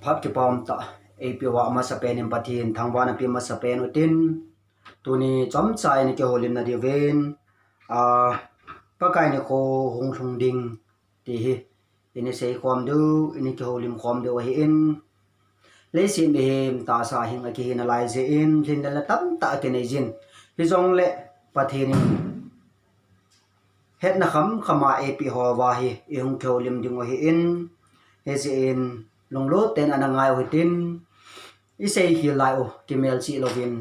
phát cái bom ta APW mà sắp bên pathin thằng vana pi mà sắp bên utin tuni chom chai ni ke holim na divin Pakai Nikho hung hung ding ti hi ini sei khom du ini ke holim khom du hi in le sim him ta sa hing a ki hin lai ze in hin la tam ta ke nei jin hi jong le pathin het na khama ap ho wa hi i hung ke holim ding hi in he ze in long lo ten anangai ho tin i sei hi lai o kimel chi lovin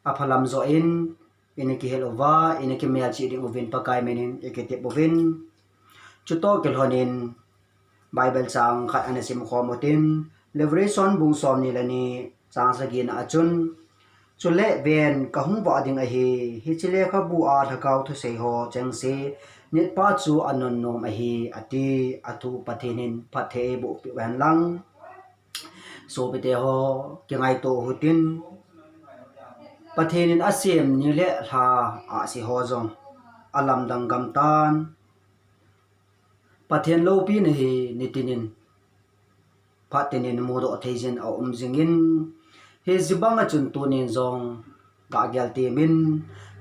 aphalam zo in ini ki helova ini ki mel chi ding ovin pakai menin ekete bovin chuto kelhonin bible chang khat anasim khomotin leverison bung som ni lani chang sagin achun chule ven kahung wa ding a hi chile kha bu a thakau thu sei ho chang se nit pa chu anon nom a hi ati athu pathinin pathe bu pi wan lang so bete ho kengai to hutin pathin asim ni le tha a si ho jong alam dang gam tan pathin lo pi ni nitinin patinin mo do theijin a jingin he zibanga chun tunin jong ga gyal ti min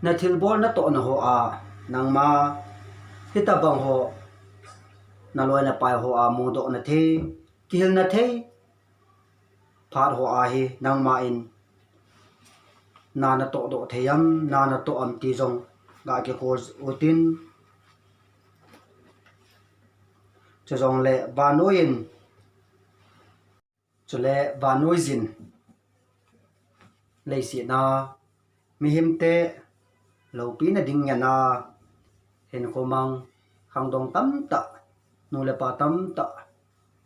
na thil bol na to na ho a nangma hita bang ho na loi na pai ho a mo do na the kihil na the phat ho a hi nangma in nana to do theyam nana to am ti jong ga ke khos utin chong le vanoin chule vanoizin leisi na mi himte lo pi na ding na hen khomang hangdong tam ta nu le pa tam ta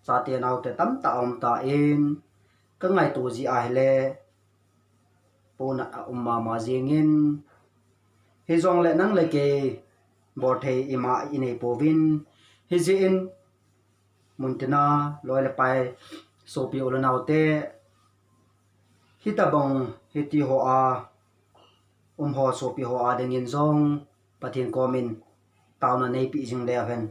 sa te nau te tam ta om ta in ka ngai tu ji a le pona umma ma jengin he jong le nang le ke bor thei ima ine povin he je in muntina loi le pai so pi ol naute hitabong hiti ho a ho so pi ho a dengin jong pathin komin tauna nei pi jing le aven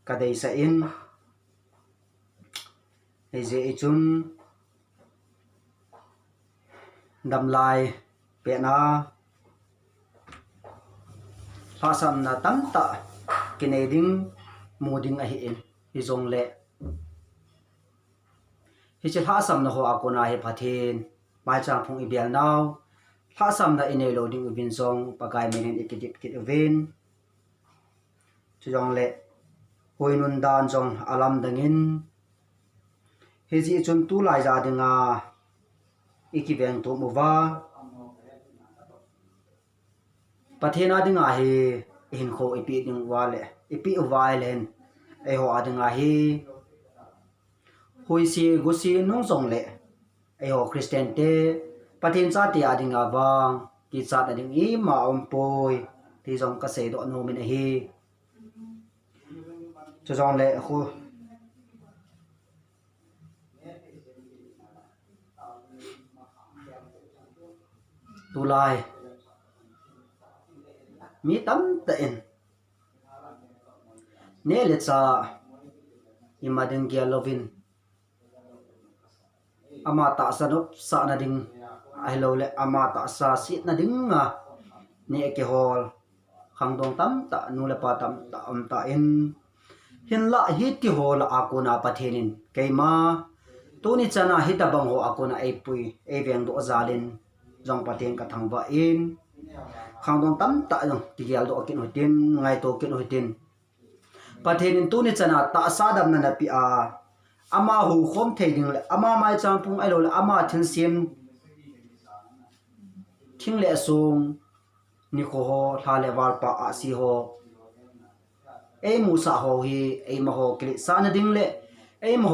kadei sa in he je ichun đâm lai pe na phasam na tam ta kineding moding a hi in hi jong le hi che phasam na ho akona he pathin mai chang phung ibel naw phasam na ine loading ubin jong pakai menen ikitip kit uvin chu jong le hoinun dan jong alam dangin hi ji chun tu lai ja dinga Kipgen to mova pathena dinga hi hin kho ipi ding wale ipi wailen e ho adinga hi huisi gusi nong song le e ho christian te pathin cha ti adinga wang ki cha ading i ma om poi ti jong ka se do no min hi cho jong le khu tulai mi tam ta in ne le cha imading gya lovin ama ta sanop sa na ding ai lo le ama ta sa sit na ding nga ne ke hol khangdong tam ta nu le pa tam ta am ta in hin la hi ti hol akuna pathenin keima tuni chana hitabang ho akuna ai pui e veng do zalin jong pathen ka thangwa in khangdong tam ta jong tigal do kin hotin ngai to kin hotin pathen in tu ni chana ta sadam na pi a ama hu khom theding le ama mai chang pung ai lo le ama thin sim thing le sung Nikho ho tha le war pa a si ho ei mu sa ho hi ei ma ho kli sa na ding le ei mo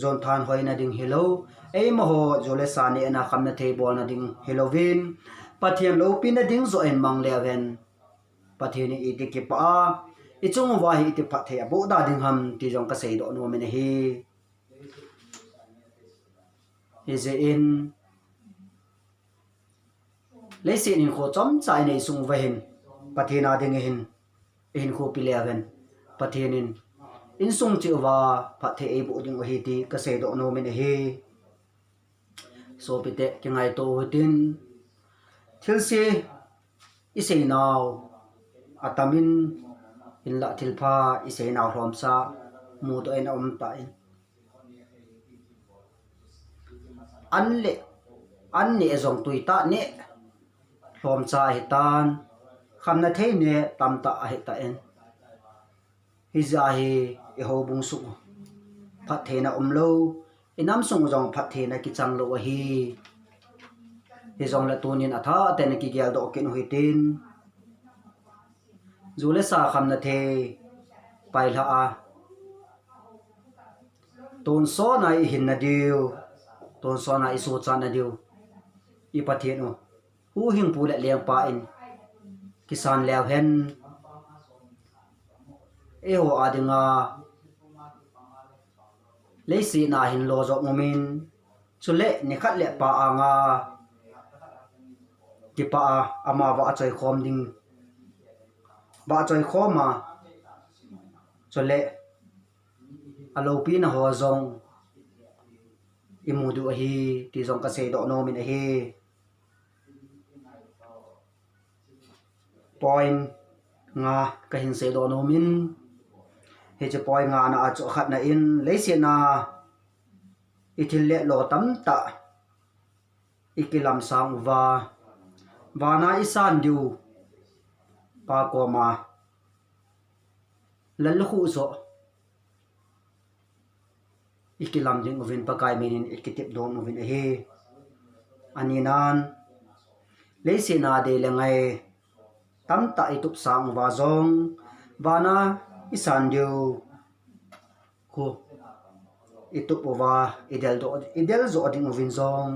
jon than hoi na ding hello ei mo jole sa ne na kham na thei bol na ding halloween pathian lo pin na ding zo en mang le ven pathian i ti ki pa i chung wa hi ti pha the bo da ding ham ti jong ka sei do no me ne hi is in lấy xin in kho chom chai nei sung ve hin pathina ding hin kho pi le ven pathianin in sung chi wa phat the e bu ding hi ti ka se do no min hi so pite ki ngai to tin thil si isei naw atamin in la thilpha isei naw hlom sa mu to en ta in an ne zong tui ta ne hlom cha hi tan kham na thei ne tam ta hi ta en hi za hi e ho bung su phat the na lo inam sung jong phat the na ki chang lo hi zong la tunin atha ten ki gyal do kin hui tin zule sa kham na the pai la a ton so na i hin na diu ton so na i so cha na diu i pathian o hu hing pu le leng pa in kisan lew hen e ho adinga leisi na hin lo zo mumin chule ni khat le pa anga ki pa ama wa choi khom ding ba choi khoma chule alo pi na ho zong imudu hi ti zong ka se do no min hi point nga ka hin se do no min he che point nga na a cho khat na in leisi na ithil le lo tam ta ikilam sang wa na isan diu pa ko ma lal khu zo ikilam ding ovin pakai minin ikitip don ovin he aninan leisi na de lengai tam ta itup sang wa zong wa na isan diu ko itup wa idel zo ding ovin zong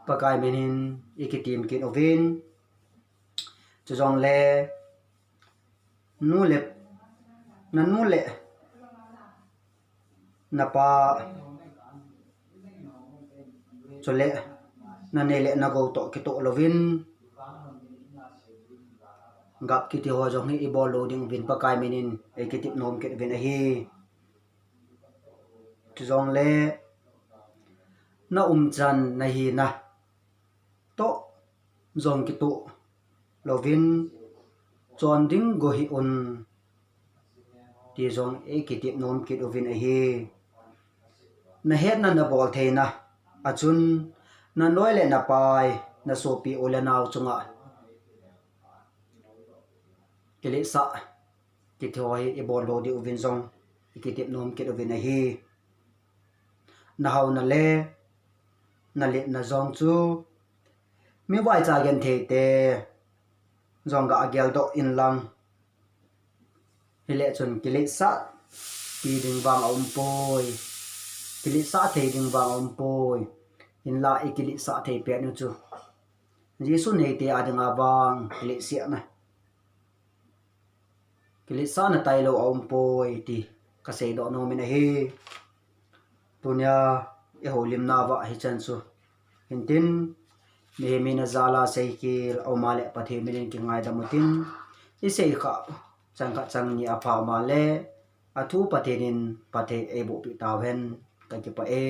pakai minin ikitim kin ovin chu zong le nu le na pa chole na ne le na go to ki to lovin gap ki ti ho jong hi i bol loading vin pakai minin e ki tip nom ke vin hi chu zong le na chan na hi na to zong ki to lovin chon ding go hi un ti zong e ki tip nom ki ovin hi na het na bol the na achun na noi le na pai na sopi ola naw chunga kile sa ki thoi e bol lo di ovin zong ki tip nom ki ovin hi na hau na le na zong chu mi wai cha gen the te zong ga agel do in lang hele chun kile sa pi ding wang poi kili sa thei ding wang poi in la ikili sa thei pe nu chu jisu nei te adanga wang kili sia na kili sa na tai lo poi ti ka sei do no min hi punya e holim na wa hi chan chu hintin me mina zala sei ki au male pathe min ki ngai da mutin i sei kha chang ni a pha ma le athu pathenin pathe e bo pi ta ven ka ki pa e